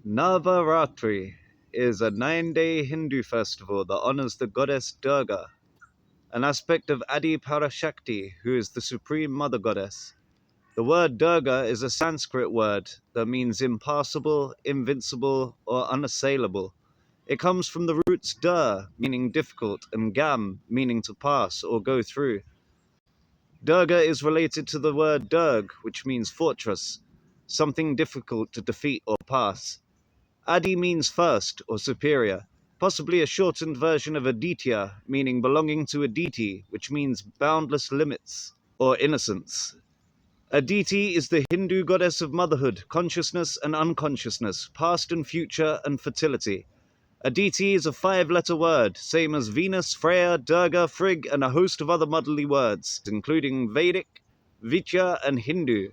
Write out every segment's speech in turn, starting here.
Navaratri is a 9-day Hindu festival that honors the goddess Durga, an aspect of Adi Parashakti, who is the supreme mother goddess. The word Durga is a Sanskrit word that means impassable, invincible, or unassailable. It comes from the roots dur, meaning difficult, and gam, meaning to pass or go through. Durga is related to the word Durg, which means fortress, something difficult to defeat or pass. Adi means first or superior, possibly a shortened version of Aditya, meaning belonging to Aditi, which means boundless limits or innocence. Aditi is the Hindu goddess of motherhood, consciousness and unconsciousness, past and future, and fertility. Aditi is a 5-letter word, same as Venus, Freya, Durga, Frigg, and a host of other motherly words, including Vedic, Vitya, and Hindu.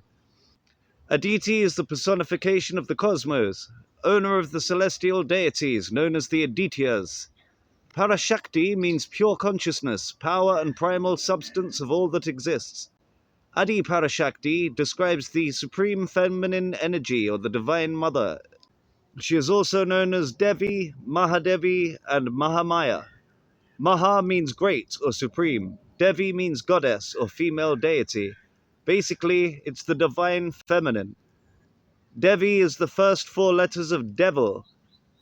Aditi is the personification of the cosmos, owner of the celestial deities known as the Adityas. Parashakti means pure consciousness, power, and primal substance of all that exists. Adi Parashakti describes the supreme feminine energy or the divine mother. She is also known as Devi, Mahadevi, and Mahamaya. Maha means great or supreme. Devi means goddess or female deity. Basically, it's the divine feminine. Devi is the first 4 letters of devil.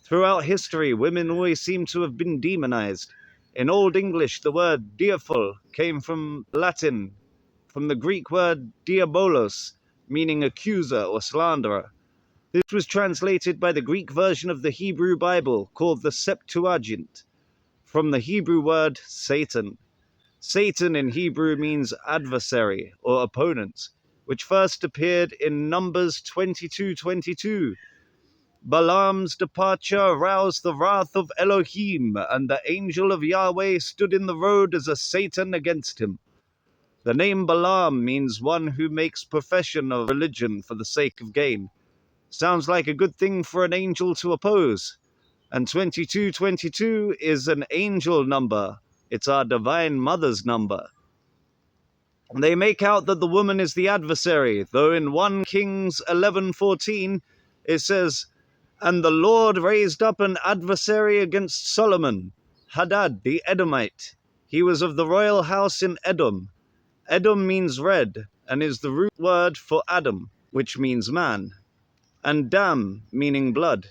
Throughout history, women always seem to have been demonized. In Old English, the word diafol came from Latin, from the Greek word diabolos, meaning accuser or slanderer. This was translated by the Greek version of the Hebrew Bible, called the Septuagint, from the Hebrew word Satan. Satan in Hebrew means adversary or opponent, which first appeared in Numbers 22:22. Balaam's departure aroused the wrath of Elohim, and the angel of Yahweh stood in the road as a Satan against him. The name Balaam means one who makes profession of religion for the sake of gain. Sounds like a good thing for an angel to oppose. And 2222 is an angel number. It's our divine mother's number. They make out that the woman is the adversary, though in 1 Kings 11:14 it says, "And the Lord raised up an adversary against Solomon, Hadad the Edomite. He was of the royal house in Edom." Edom means red, and is the root word for Adam, which means man, and dam, meaning blood.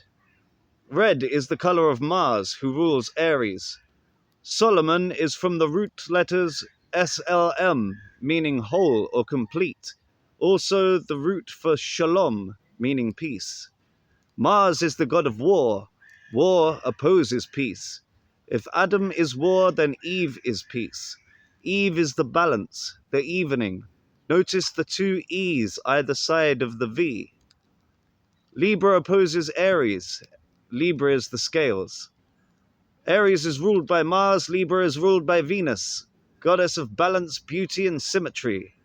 Red is the color of Mars, who rules Aries. Solomon is from the root letters SLM, meaning whole or complete. Also the root for Shalom, meaning peace. Mars is the god of war. War opposes peace. If Adam is war, then Eve is peace. Eve is the balance, the evening. Notice the 2 E's either side of the V. Libra opposes Aries. Libra is the scales. Aries is ruled by Mars, Libra is ruled by Venus, goddess of balance, beauty, and symmetry.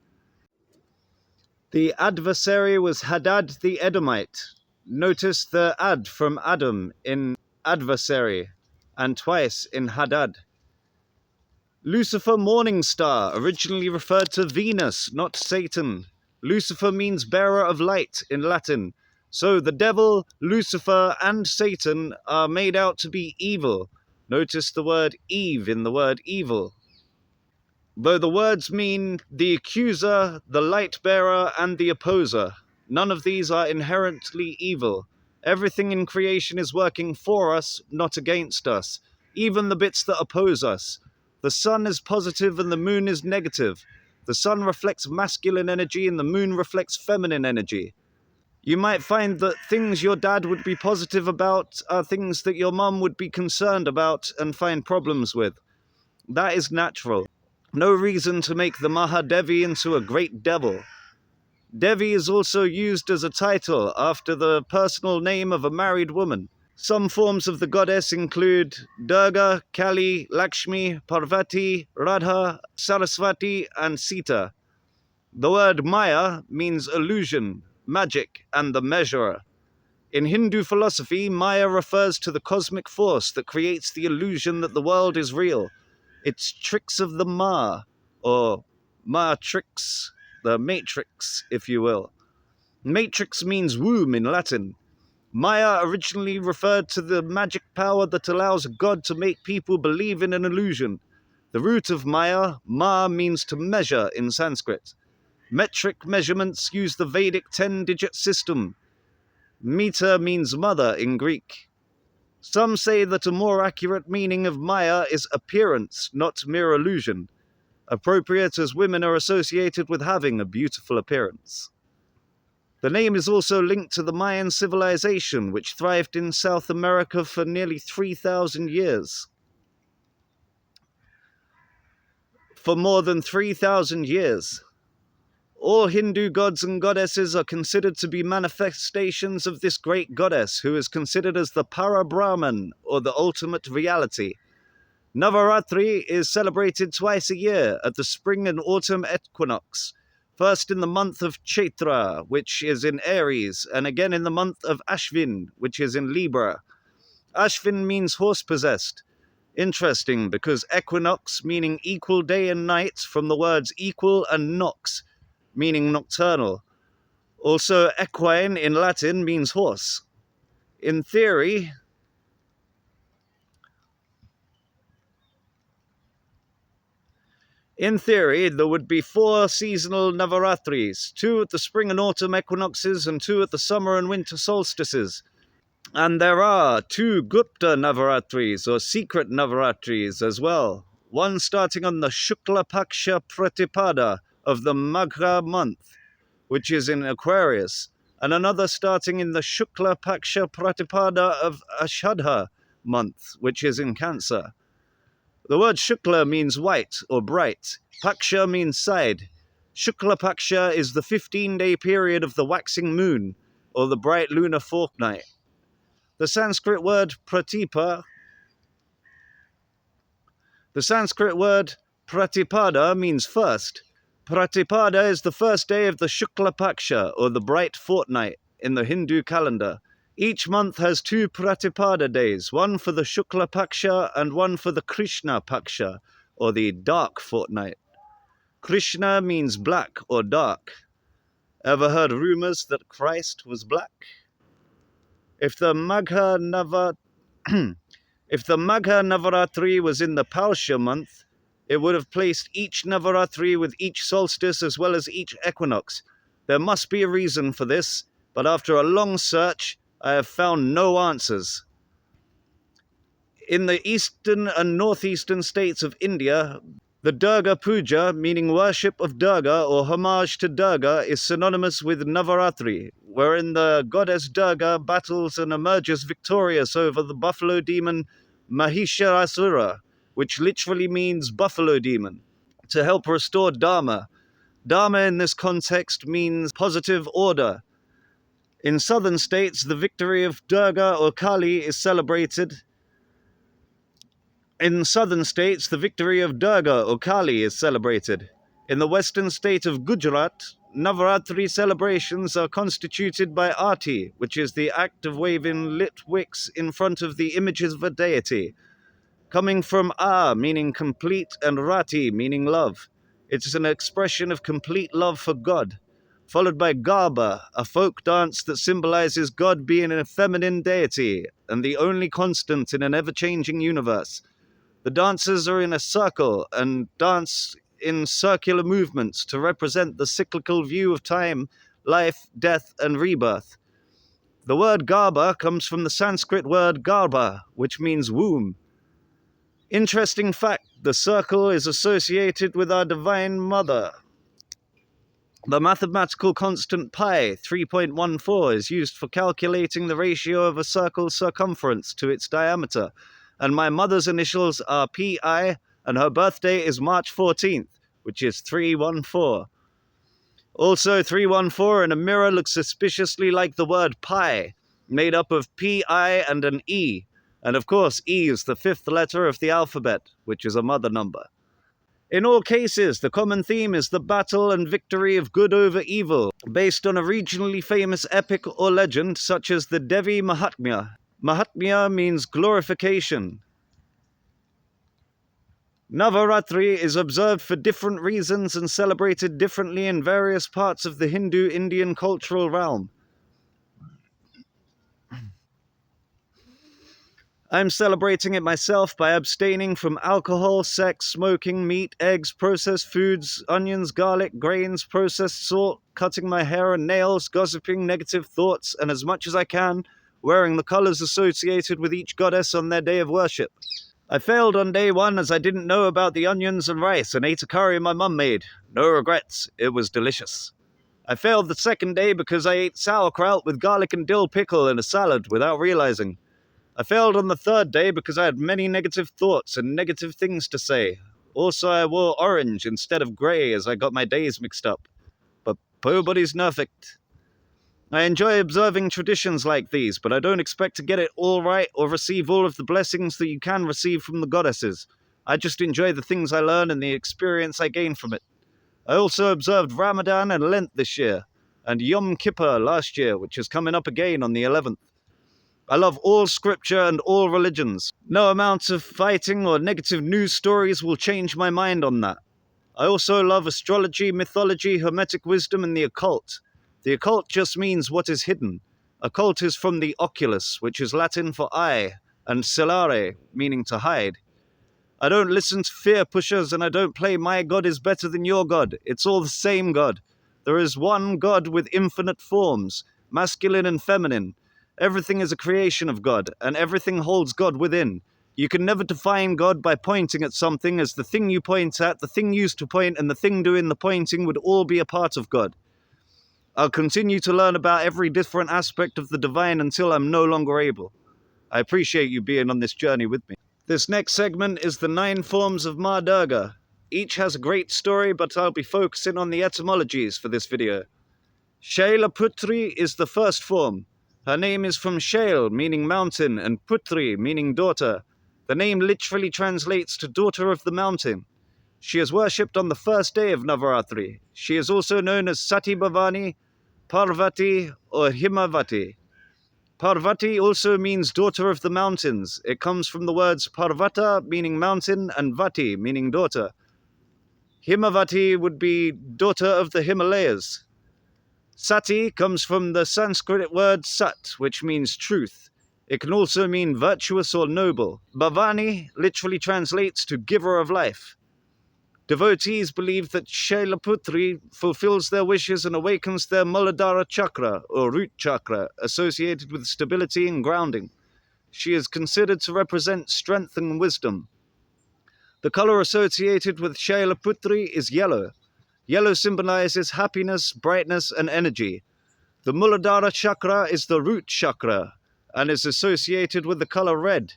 The adversary was Hadad the Edomite. Notice the ad from Adam in adversary, and twice in Hadad. Lucifer, morning star, originally referred to Venus, not Satan. Lucifer means bearer of light in Latin. So the devil, Lucifer, and Satan are made out to be evil. Notice the word Eve in the word evil. Though the words mean the accuser, the light bearer, and the opposer, none of these are inherently evil. Everything in creation is working for us, not against us, even the bits that oppose us. The sun is positive and the moon is negative. The sun reflects masculine energy and the moon reflects feminine energy. You might find that things your dad would be positive about are things that your mum would be concerned about and find problems with. That is natural. No reason to make the Mahadevi into a great devil. Devi is also used as a title after the personal name of a married woman. Some forms of the goddess include Durga, Kali, Lakshmi, Parvati, Radha, Saraswati, and Sita. The word Maya means illusion, magic, and the measurer. In Hindu philosophy, Maya refers to the cosmic force that creates the illusion that the world is real. It's tricks of the Ma, or Matrix, the Matrix, if you will. Matrix means womb in Latin. Maya originally referred to the magic power that allows a god to make people believe in an illusion. The root of Maya, ma, means to measure in Sanskrit. Metric measurements use the Vedic 10-digit system. Meter means mother in Greek. Some say that a more accurate meaning of Maya is appearance, not mere illusion, appropriate as women are associated with having a beautiful appearance. The name is also linked to the Mayan civilization, which thrived in South America for nearly 3,000 years. For more than 3,000 years. All Hindu gods and goddesses are considered to be manifestations of this great goddess, who is considered as the Para-Brahman, or the ultimate reality. Navaratri is celebrated twice a year at the spring and autumn equinox, first in the month of Chaitra, which is in Aries, and again in the month of Ashvin, which is in Libra. Ashvin means horse-possessed. Interesting, because equinox, meaning equal day and night, from the words equal and nox, meaning nocturnal. Also, equine in Latin means horse. In theory, there would be 4 seasonal Navaratris, 2 at the spring and autumn equinoxes and 2 at the summer and winter solstices. And there are 2 Gupta Navaratris, or secret Navaratris, as well. One starting on the Shukla Paksha Pratipada of the Magha month, which is in Aquarius, and another starting in the Shukla Paksha Pratipada of Ashadha month, which is in Cancer. The word Shukla means white or bright. Paksha means side. Shukla Paksha is the 15-day period of the waxing moon, or the bright lunar fortnight. The Sanskrit word pratipada means first. Pratipada is the first day of the Shukla Paksha, or the bright fortnight, in the Hindu calendar. Each month has 2 Pratipada days, one for the Shukla Paksha and one for the Krishna Paksha, or the dark fortnight. Krishna means black or dark. Ever heard rumors that Christ was black? If the Magha Navaratri was in the Pausha month, it would have placed each Navaratri with each solstice as well as each equinox. There must be a reason for this, but after a long search, I have found no answers. In the eastern and northeastern states of India, the Durga Puja, meaning worship of Durga or homage to Durga, is synonymous with Navaratri, wherein the goddess Durga battles and emerges victorious over the buffalo demon Mahishasura, which literally means buffalo demon, to help restore Dharma. Dharma in this context means positive order. In southern states, the victory of Durga or Kali is celebrated. In southern states, the victory of Durga or Kali is celebrated. In the western state of Gujarat, Navaratri celebrations are constituted by Aarti, which is the act of waving lit wicks in front of the images of a deity. Coming from A, meaning complete, and Rati, meaning love. It is an expression of complete love for God. Followed by Garba, a folk dance that symbolizes God being a feminine deity and the only constant in an ever-changing universe. The dancers are in a circle and dance in circular movements to represent the cyclical view of time, life, death, and rebirth. The word Garba comes from the Sanskrit word Garba, which means womb. Interesting fact, the circle is associated with our Divine Mother. The mathematical constant pi, 3.14, is used for calculating the ratio of a circle's circumference to its diameter, and my mother's initials are PI, and her birthday is March 14th, which is 314. Also, 314 in a mirror looks suspiciously like the word pi, made up of PI and an E, and of course E is the 5th letter of the alphabet, which is a mother number. In all cases, the common theme is the battle and victory of good over evil, based on a regionally famous epic or legend such as the Devi Mahatmya. Mahatmya means glorification. Navaratri is observed for different reasons and celebrated differently in various parts of the Hindu-Indian cultural realm. I'm celebrating it myself by abstaining from alcohol, sex, smoking, meat, eggs, processed foods, onions, garlic, grains, processed salt, cutting my hair and nails, gossiping, negative thoughts, and as much as I can, wearing the colors associated with each goddess on their day of worship. I failed on day one as I didn't know about the onions and rice and ate a curry my mum made. No regrets, it was delicious. I failed the second day because I ate sauerkraut with garlic and dill pickle in a salad without realizing. I failed on the third day because I had many negative thoughts and negative things to say. Also, I wore orange instead of grey as I got my days mixed up. But nobody's perfect. I enjoy observing traditions like these, but I don't expect to get it all right or receive all of the blessings that you can receive from the goddesses. I just enjoy the things I learn and the experience I gain from it. I also observed Ramadan and Lent this year, and Yom Kippur last year, which is coming up again on the 11th. I love all scripture and all religions. No amount of fighting or negative news stories will change my mind on that. I also love astrology, mythology, hermetic wisdom, and the occult. The occult just means what is hidden. Occult is from the oculus, which is Latin for eye, and celare, meaning to hide. I don't listen to fear pushers, and I don't play my God is better than your God. It's all the same God. There is one God with infinite forms, masculine and feminine. Everything is a creation of God, and everything holds God within. You can never define God by pointing at something, as the thing you point at, the thing used to point, and the thing doing the pointing would all be a part of God. I'll continue to learn about every different aspect of the divine until I'm no longer able. I appreciate you being on this journey with me. This next segment is the 9 forms of Ma Durga. Each has a great story, but I'll be focusing on the etymologies for this video. Shailaputri is the first form. Her name is from Shail, meaning mountain, and Putri, meaning daughter. The name literally translates to daughter of the mountain. She is worshipped on the first day of Navaratri. She is also known as Sati Bhavani, Parvati, or Himavati. Parvati also means daughter of the mountains. It comes from the words Parvata, meaning mountain, and Vati, meaning daughter. Himavati would be daughter of the Himalayas. Sati comes from the Sanskrit word Sat, which means truth. It can also mean virtuous or noble. Bhavani literally translates to giver of life. Devotees believe that Shailaputri fulfills their wishes and awakens their Muladhara chakra, or root chakra, associated with stability and grounding. She is considered to represent strength and wisdom. The color associated with Shailaputri is yellow. Yellow symbolizes happiness, brightness, and energy. The Muladhara chakra is the root chakra and is associated with the color red.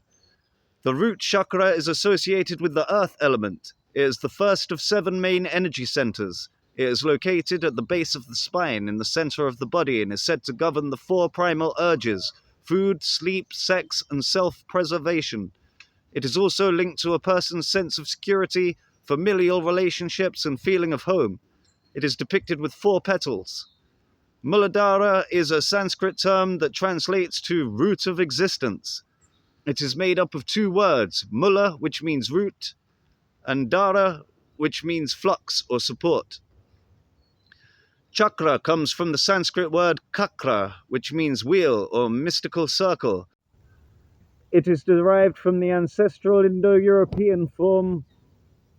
The root chakra is associated with the earth element. It is the first of 7 main energy centers. It is located at the base of the spine in the center of the body and is said to govern the 4 primal urges: food, sleep, sex, and self-preservation. It is also linked to a person's sense of security, familial relationships, and feeling of home. It is depicted with 4 petals. Muladhara is a Sanskrit term that translates to root of existence. It is made up of 2 words, mula, which means root, and dara, which means flux or support. Chakra comes from the Sanskrit word kakra, which means wheel or mystical circle. It is derived from the ancestral Indo-European form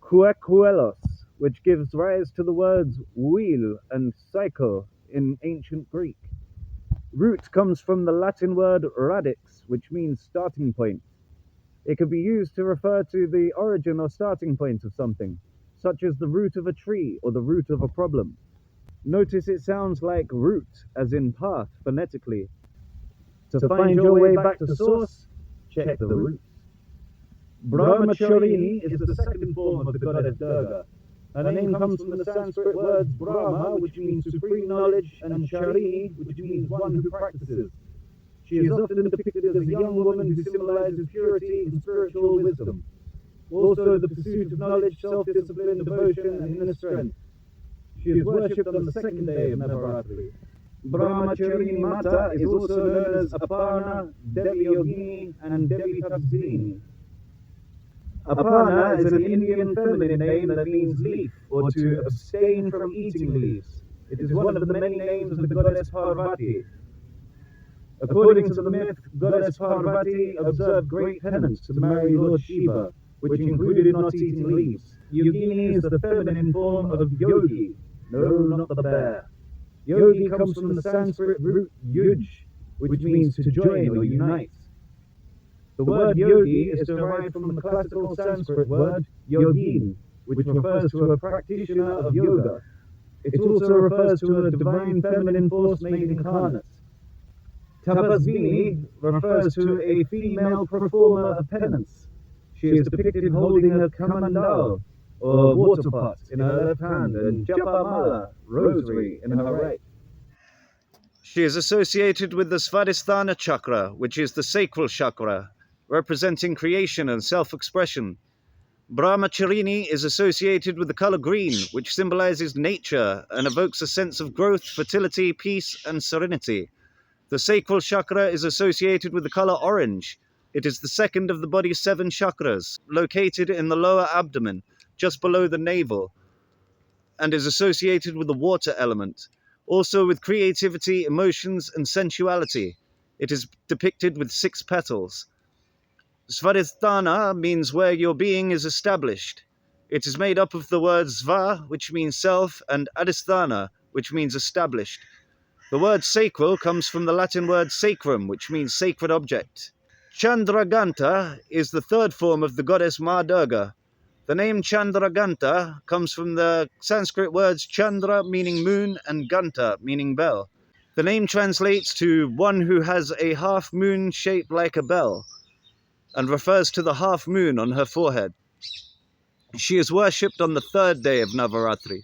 kuekuelos, which gives rise to the words wheel and cycle in ancient Greek. Root comes from the Latin word radix, which means starting point. It can be used to refer to the origin or starting point of something, such as the root of a tree or the root of a problem. Notice it sounds like root, as in path, phonetically. To find your way back to source, check the roots. Brahmacharini is the second form of the goddess Durga. Her name comes from the Sanskrit words Brahma, which means supreme knowledge, and Charini, which means one who practices. She is often depicted as a young woman who symbolizes purity and spiritual wisdom. Also the pursuit of knowledge, self-discipline, devotion, and inner strength. She is worshipped on the second day of Navaratri. Brahmacharini Mata is also known as Aparna, Devi Yogini, and Devi Tapsini. Aparna is an Indian feminine name that means leaf, or to abstain from eating leaves. It is one of the many names of the goddess Parvati. According to the myth, goddess Parvati observed great penance to marry Lord Shiva, which included not eating leaves. Yogini is the feminine form of yogi. No, not the bear. Yogi comes from the Sanskrit root yuj, which means to join or unite. The word yogi is derived from the classical Sanskrit word yogin, which refers to a practitioner of yoga. It also refers to a divine feminine force made incarnate. Tapasvini refers to a female performer of penance. She is depicted holding a kamandal, or water pot, in her left hand, and japamala, rosary, in her right. She is associated with the Svadhisthana chakra, which is the sacral chakra, representing creation and self-expression. Brahmacharini is associated with the color green, which symbolizes nature and evokes a sense of growth, fertility, peace, and serenity. The sacral chakra is associated with the color orange. It is the second of the body's 7 chakras, located in the lower abdomen, just below the navel, and is associated with the water element, also with creativity, emotions, and sensuality. It is depicted with 6 petals. Svadhisthana means where your being is established. It is made up of the word sva, which means self, and adhisthana, which means established. The word sacral comes from the Latin word sacrum, which means sacred object. Chandraganta is the third form of the goddess Ma Durga. The name Chandraganta comes from the Sanskrit words Chandra meaning moon and Ganta meaning bell. The name translates to one who has a half moon shaped like a bell, and refers to the half moon on her forehead. She is worshipped on the 3rd day of Navaratri.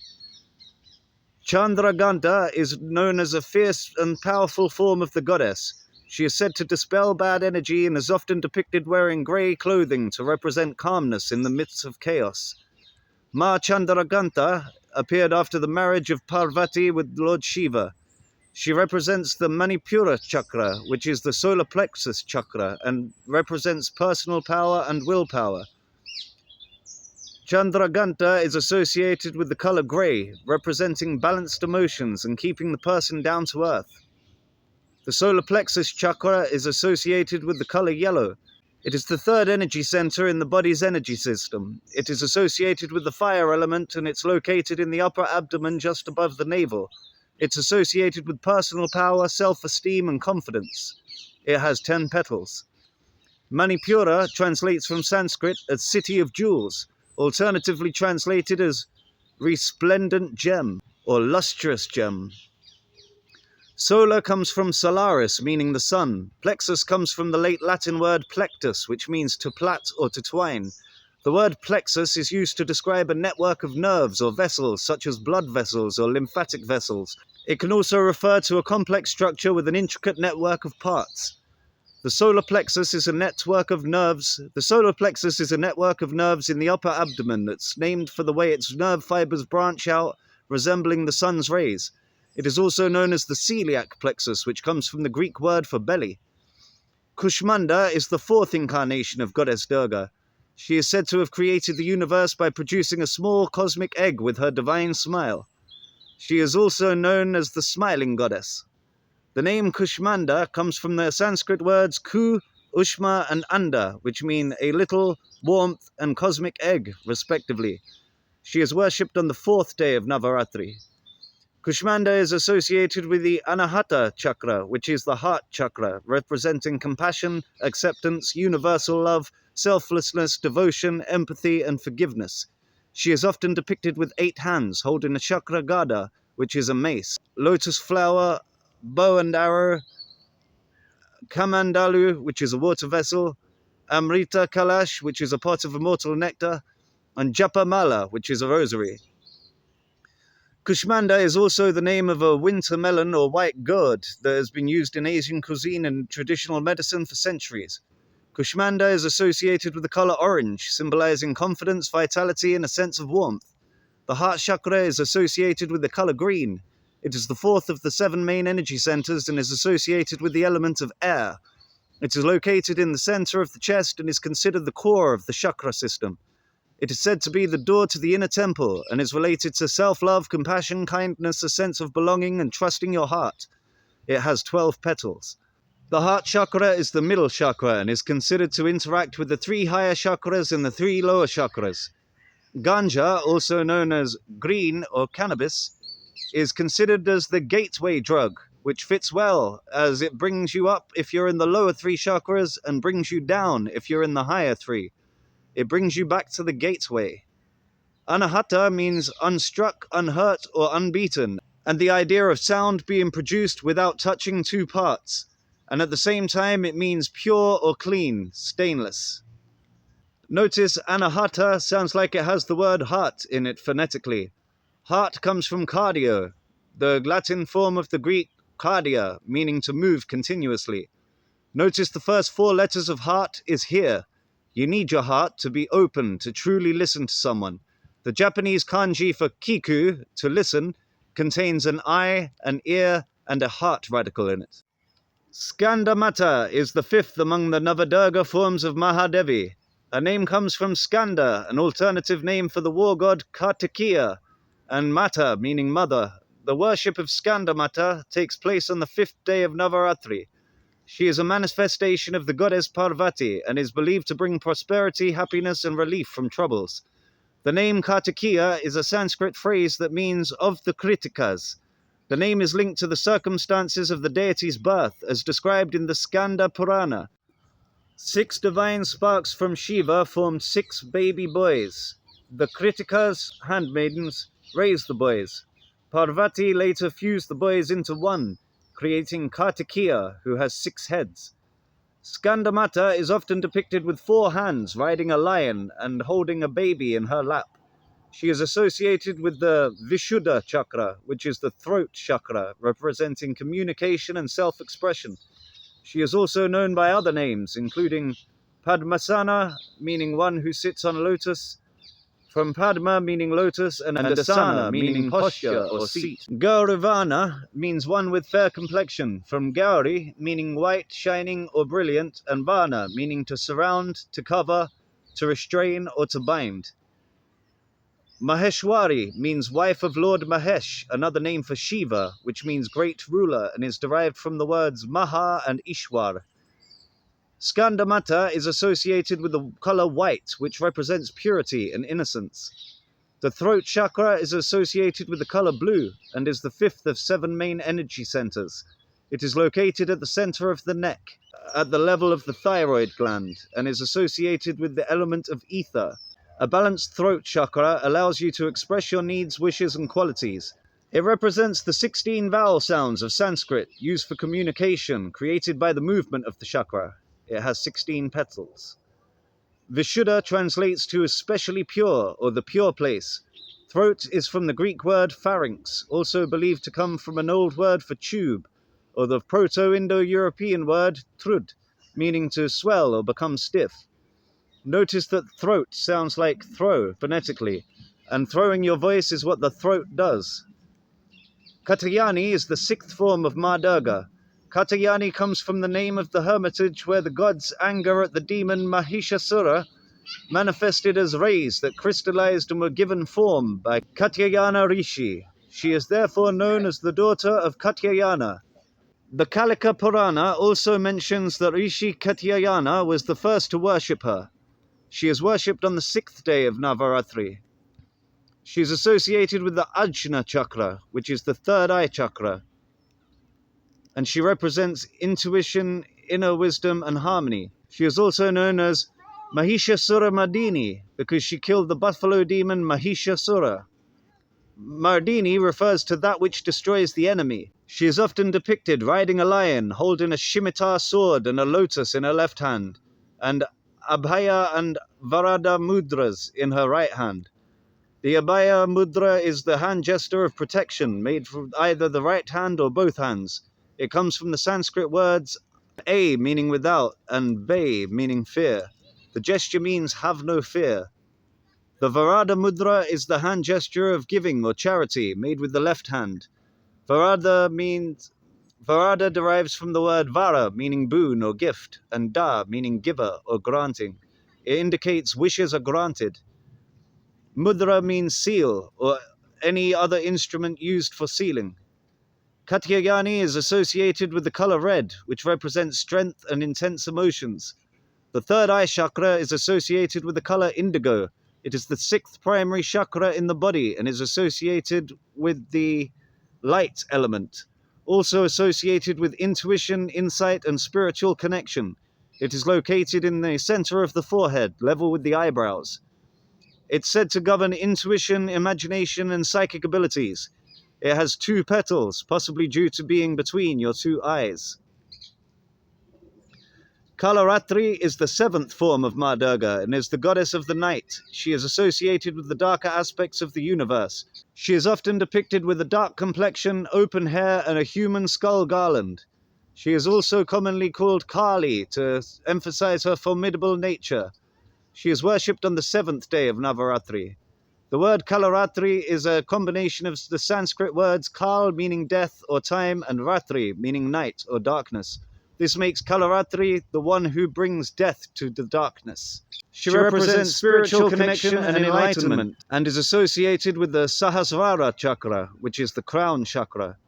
Chandraganta is known as a fierce and powerful form of the goddess. She is said to dispel bad energy and is often depicted wearing grey clothing to represent calmness in the midst of chaos. Ma Chandraganta appeared after the marriage of Parvati with Lord Shiva. She represents the Manipura chakra, which is the solar plexus chakra, and represents personal power and willpower. Chandraganta is associated with the color grey, representing balanced emotions and keeping the person down to earth. The solar plexus chakra is associated with the color yellow. It is the 3rd energy center in the body's energy system. It is associated with the fire element, and it's located in the upper abdomen just above the navel. It's associated with personal power, self-esteem, and confidence. It has 10 petals. Manipura translates from Sanskrit as city of jewels, alternatively translated as resplendent gem or lustrous gem. Solar comes from solaris, meaning the sun. Plexus comes from the late Latin word plectus, which means to plait or to twine. The word plexus is used to describe a network of nerves or vessels, such as blood vessels or lymphatic vessels. It can also refer to a complex structure with an intricate network of parts. The solar plexus is a network of nerves. The solar plexus is a network of nerves in the upper abdomen that's named for the way its nerve fibers branch out, resembling the sun's rays. It is also known as the celiac plexus, which comes from the Greek word for belly. Kushmanda is the 4th incarnation of Goddess Durga. She is said to have created the universe by producing a small cosmic egg with her divine smile. She is also known as the smiling goddess. The name Kushmanda comes from the Sanskrit words ku, ushma, and anda, which mean a little, warmth, and cosmic egg, respectively. She is worshipped on the 4th day of Navaratri. Kushmanda is associated with the Anahata chakra, which is the heart chakra, representing compassion, acceptance, universal love, selflessness, devotion, empathy, and forgiveness. She is often depicted with 8 hands, holding a chakra gada, which is a mace, lotus flower, bow and arrow, kamandalu, which is a water vessel, amrita kalash, which is a pot of immortal nectar, and japamala, which is a rosary. Kushmanda is also the name of a winter melon or white gourd that has been used in Asian cuisine and traditional medicine for centuries. Kushmanda is associated with the color orange, symbolizing confidence, vitality, and a sense of warmth. The heart chakra is associated with the color green. It is the 4th of the 7 main energy centers and is associated with the element of air. It is located in the center of the chest and is considered the core of the chakra system. It is said to be the door to the inner temple and is related to self-love, compassion, kindness, a sense of belonging, and trusting your heart. It has 12 petals. The heart chakra is the middle chakra and is considered to interact with the 3 higher chakras and the 3 lower chakras. Ganja, also known as green or cannabis, is considered as the gateway drug, which fits well as it brings you up if you're in the lower 3 chakras and brings you down if you're in the higher 3. It brings you back to the gateway. Anahata means unstruck, unhurt, or unbeaten, and the idea of sound being produced without touching 2 parts. And at the same time, it means pure or clean, stainless. Notice anahata sounds like it has the word heart in it phonetically. Heart comes from cardio, the Latin form of the Greek cardia, meaning to move continuously. Notice the first 4 letters of heart is here. You need your heart to be open, to truly listen to someone. The Japanese kanji for kiku, to listen, contains an eye, an ear, and a heart radical in it. Skandamata is the 5th among the Navadurga forms of Mahadevi. Her name comes from Skanda, an alternative name for the war god Kartikeya, and Mata, meaning mother. The worship of Skandamata takes place on the 5th day of Navaratri. She is a manifestation of the goddess Parvati and is believed to bring prosperity, happiness, and relief from troubles. The name Kartikeya is a Sanskrit phrase that means of the Kritikas. The name is linked to the circumstances of the deity's birth, as described in the Skanda Purana. 6 divine sparks from Shiva formed 6 baby boys. The Kritikas, handmaidens, raised the boys. Parvati later fused the boys into one, creating Kartikeya, who has 6 heads. Skandamata is often depicted with 4 hands, riding a lion and holding a baby in her lap. She is associated with the Vishuddha chakra, which is the throat chakra, representing communication and self-expression. She is also known by other names, including Padmasana, meaning one who sits on a lotus, from Padma, meaning lotus, and Asana, meaning posture or seat. Gaurivana means one with fair complexion, from Gauri, meaning white, shining, or brilliant, and Vana, meaning to surround, to cover, to restrain, or to bind. Maheshwari means wife of Lord Mahesh, another name for Shiva, which means great ruler and is derived from the words Maha and Ishwar. Skandamata is associated with the color white, which represents purity and innocence. The throat chakra is associated with the color blue and is the 5th of 7 main energy centers. It is located at the center of the neck, at the level of the thyroid gland, and is associated with the element of ether. A balanced throat chakra allows you to express your needs, wishes, and qualities. It represents the 16 vowel sounds of Sanskrit used for communication, created by the movement of the chakra. It has 16 petals. Vishuddha translates to especially pure, or the pure place. Throat is from the Greek word pharynx, also believed to come from an old word for tube, or the Proto-Indo-European word trud, meaning to swell or become stiff. Notice that throat sounds like throw phonetically, and throwing your voice is what the throat does. Katyayani is the 6th form of Ma Durga. Katyayani comes from the name of the hermitage where the god's anger at the demon Mahishasura manifested as rays that crystallized and were given form by Katyayana Rishi. She is therefore known as the daughter of Katyayana. The Kalika Purana also mentions that Rishi Katyayana was the first to worship her. She is worshipped on the 6th day of Navaratri. She is associated with the Ajna chakra, which is the 3rd eye chakra, and she represents intuition, inner wisdom, and harmony. She is also known as Mahishasura Mardini because she killed the buffalo demon Mahishasura. Mardini refers to that which destroys the enemy. She is often depicted riding a lion, holding a scimitar sword and a lotus in her left hand, and Abhaya and Varada mudras in her right hand. The Abhaya mudra is the hand gesture of protection, made from either the right hand or both hands. It comes from the Sanskrit words A, meaning without, and Bay, meaning fear. The gesture means have no fear. The Varada mudra is the hand gesture of giving or charity, made with the left hand. Varada derives from the word Vara, meaning boon or gift, and Da, meaning giver or granting. It indicates wishes are granted. Mudra means seal, or any other instrument used for sealing. Katyayani is associated with the color red, which represents strength and intense emotions. The third eye chakra is associated with the color indigo. It is the sixth primary chakra in the body and is associated with the light element. Also associated with intuition, insight, and spiritual connection. It is located in the center of the forehead, level with the eyebrows. It's said to govern intuition, imagination, and psychic abilities. It has two petals, possibly due to being between your two eyes. Kalaratri is the seventh form of Ma Durga and is the goddess of the night. She is associated with the darker aspects of the universe. She is often depicted with a dark complexion, open hair, and a human skull garland. She is also commonly called Kali to emphasize her formidable nature. She is worshipped on the seventh day of Navaratri. The word Kalaratri is a combination of the Sanskrit words Kal meaning death or time and Ratri meaning night or darkness. This makes Kalaratri the one who brings death to the darkness. She represents spiritual connection and enlightenment and is associated with the Sahasrara chakra, which is the crown chakra.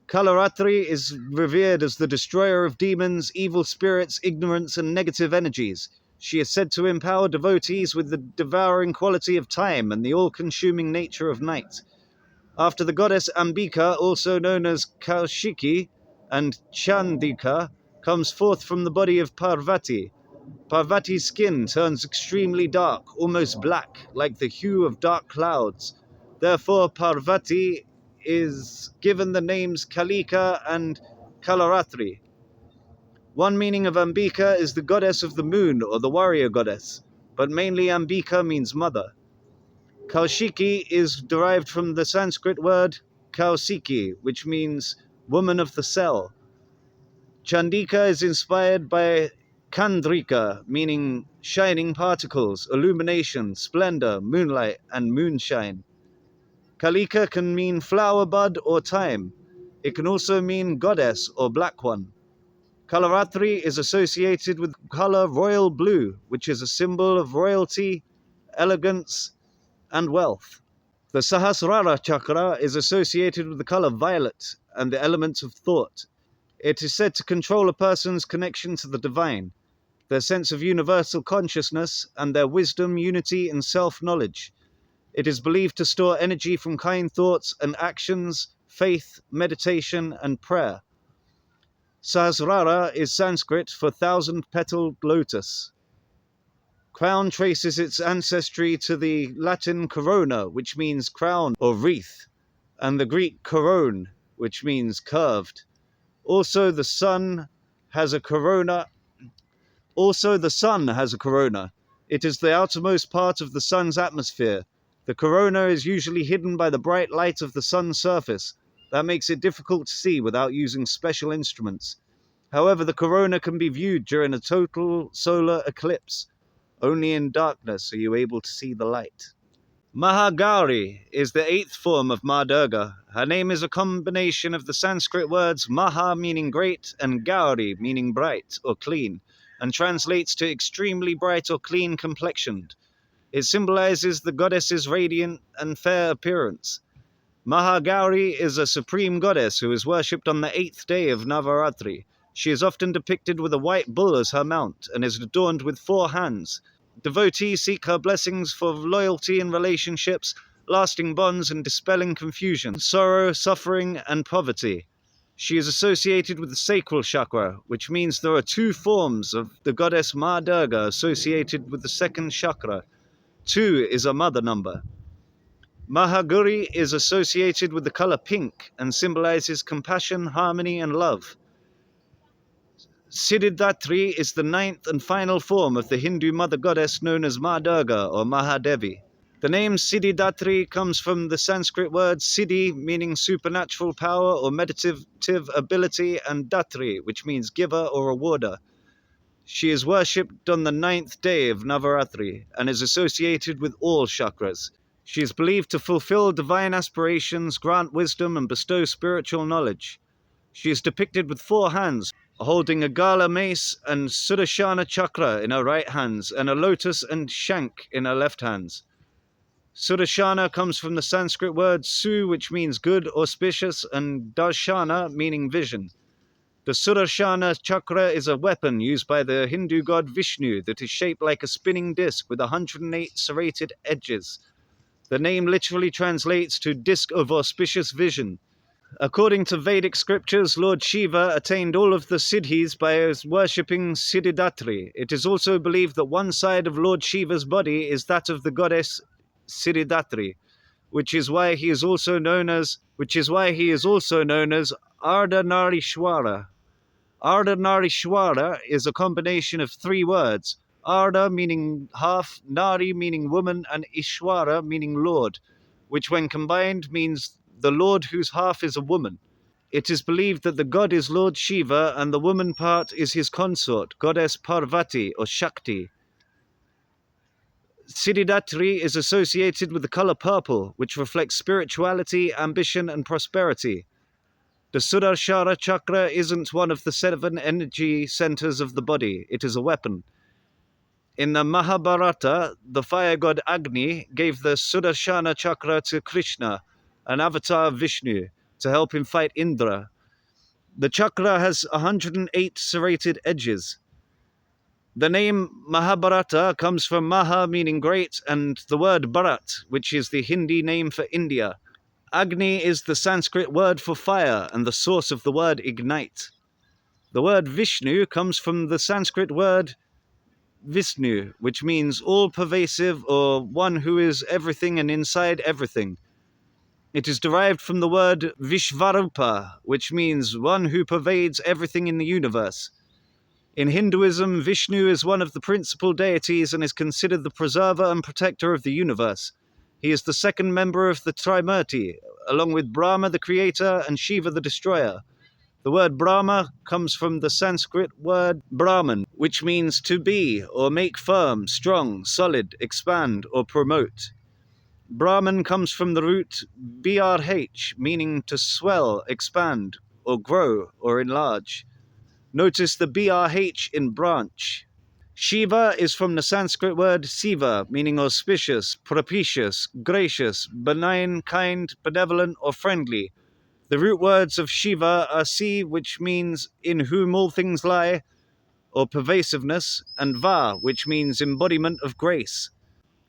Kalaratri is revered as the destroyer of demons, evil spirits, ignorance, and negative energies. She is said to empower devotees with the devouring quality of time and the all-consuming nature of night. After the goddess Ambika, also known as Kaushiki and Chandika, comes forth from the body of Parvati. Parvati's skin turns extremely dark, almost black, like the hue of dark clouds. Therefore, Parvati is given the names Kalika and Kalaratri. One meaning of Ambika is the goddess of the moon or the warrior goddess, but mainly Ambika means mother. Kaushiki is derived from the Sanskrit word Kausiki, which means woman of the cell. Chandika is inspired by Kandrika, meaning shining particles, illumination, splendor, moonlight, and moonshine. Kalika can mean flower bud or time. It can also mean goddess or black one. Kalaratri is associated with the color royal blue, which is a symbol of royalty, elegance, and wealth. The Sahasrara chakra is associated with the color violet and the element of thought. It is said to control a person's connection to the divine, their sense of universal consciousness, and their wisdom, unity, and self-knowledge. It is believed to store energy from kind thoughts and actions, faith, meditation, and prayer. Sahasrara is Sanskrit for thousand-petaled lotus. Crown traces its ancestry to the Latin corona, which means crown or wreath, and the Greek koron, which means curved. Also, the sun has a corona. It is the outermost part of the sun's atmosphere. The corona is usually hidden by the bright light of the sun's surface. That makes it difficult to see without using special instruments. However, the corona can be viewed during a total solar eclipse. Only in darkness are you able to see the light. Mahagauri is the eighth form of Ma Durga. Her name is a combination of the Sanskrit words Maha meaning great and Gauri meaning bright or clean, and translates to extremely bright or clean complexioned. It symbolizes the goddess's radiant and fair appearance. Mahagauri is a supreme goddess who is worshipped on the eighth day of Navaratri. She is often depicted with a white bull as her mount and is adorned with 4 hands. Devotees seek her blessings for loyalty in relationships, lasting bonds, and dispelling confusion, sorrow, suffering, and poverty. She is associated with the sacral chakra, which means there are 2 forms of the goddess Ma Durga associated with the second chakra. 2 is a mother number. Mahagauri is associated with the color pink and symbolizes compassion, harmony, and love. Siddhidatri is the 9th and final form of the Hindu mother goddess known as Ma Durga or Mahadevi. The name Siddhidatri comes from the Sanskrit word siddhi, meaning supernatural power or meditative ability, and datri, which means giver or rewarder. She is worshipped on the 9th day of Navaratri and is associated with all chakras. She is believed to fulfill divine aspirations, grant wisdom, and bestow spiritual knowledge. She is depicted with 4 hands, holding a gala mace and Sudarshana chakra in her right hands, and a lotus and shank in her left hands. Sudarshana comes from the Sanskrit word su, which means good, auspicious, and darshana, meaning vision. The Sudarshana chakra is a weapon used by the Hindu god Vishnu that is shaped like a spinning disc with 108 serrated edges. The name literally translates to disc of auspicious vision. According to Vedic scriptures, Lord Shiva attained all of the siddhis by worshipping Siddhidatri. It is also believed that one side of Lord Shiva's body is that of the goddess Siddhidatri, which is why he is also known as Ardhanarishwara. Ardhanarishwara is a combination of three words: Ardha meaning half, Nari meaning woman, and Ishwara meaning Lord, which when combined means the Lord whose half is a woman. It is believed that the god is Lord Shiva and the woman part is his consort, goddess Parvati or Shakti. Siddhidatri is associated with the color purple, which reflects spirituality, ambition, and prosperity. The Sudarshana chakra isn't one of the 7 energy centers of the body, it is a weapon. In the Mahabharata, the fire god Agni gave the Sudarshana chakra to Krishna, an avatar of Vishnu, to help him fight Indra. The chakra has 108 serrated edges. The name Mahabharata comes from Maha meaning great and the word Bharat, which is the Hindi name for India. Agni is the Sanskrit word for fire and the source of the word ignite. The word Vishnu comes from the Sanskrit word Visnu, which means all-pervasive or one who is everything and inside everything. It is derived from the word Vishvarupa, which means one who pervades everything in the universe. In Hinduism, Vishnu is one of the principal deities and is considered the preserver and protector of the universe. He is the second member of the Trimurti, along with Brahma the creator and Shiva the destroyer. The word Brahma comes from the Sanskrit word Brahman, which means to be or make firm, strong, solid, expand, or promote. Brahman comes from the root brh, meaning to swell, expand, or grow, or enlarge. Notice the brh in branch. Shiva is from the Sanskrit word Siva, meaning auspicious, propitious, gracious, benign, kind, benevolent, or friendly. The root words of Shiva are Si, which means in whom all things lie, or pervasiveness, and Va, which means embodiment of grace.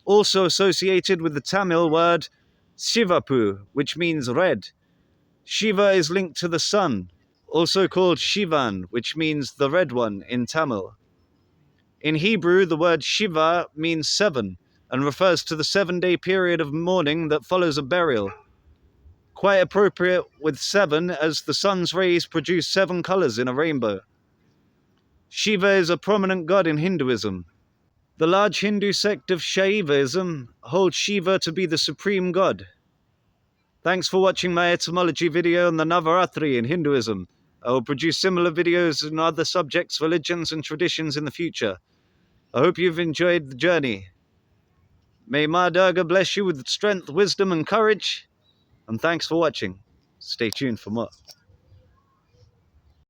Also associated with the Tamil word Shivapu, which means red. Shiva is linked to the sun, also called Shivan, which means the red one in Tamil. In Hebrew, the word Shiva means 7 and refers to the 7-day period of mourning that follows a burial. Quite appropriate with 7 as the sun's rays produce 7 colors in a rainbow. Shiva is a prominent god in Hinduism. The large Hindu sect of Shaivism holds Shiva to be the supreme god. Thanks for watching my etymology video on the Navaratri in Hinduism. I will produce similar videos on other subjects, religions, and traditions in the future. I hope you've enjoyed the journey. May Ma Durga bless you with strength, wisdom, and courage. And thanks for watching. Stay tuned for more.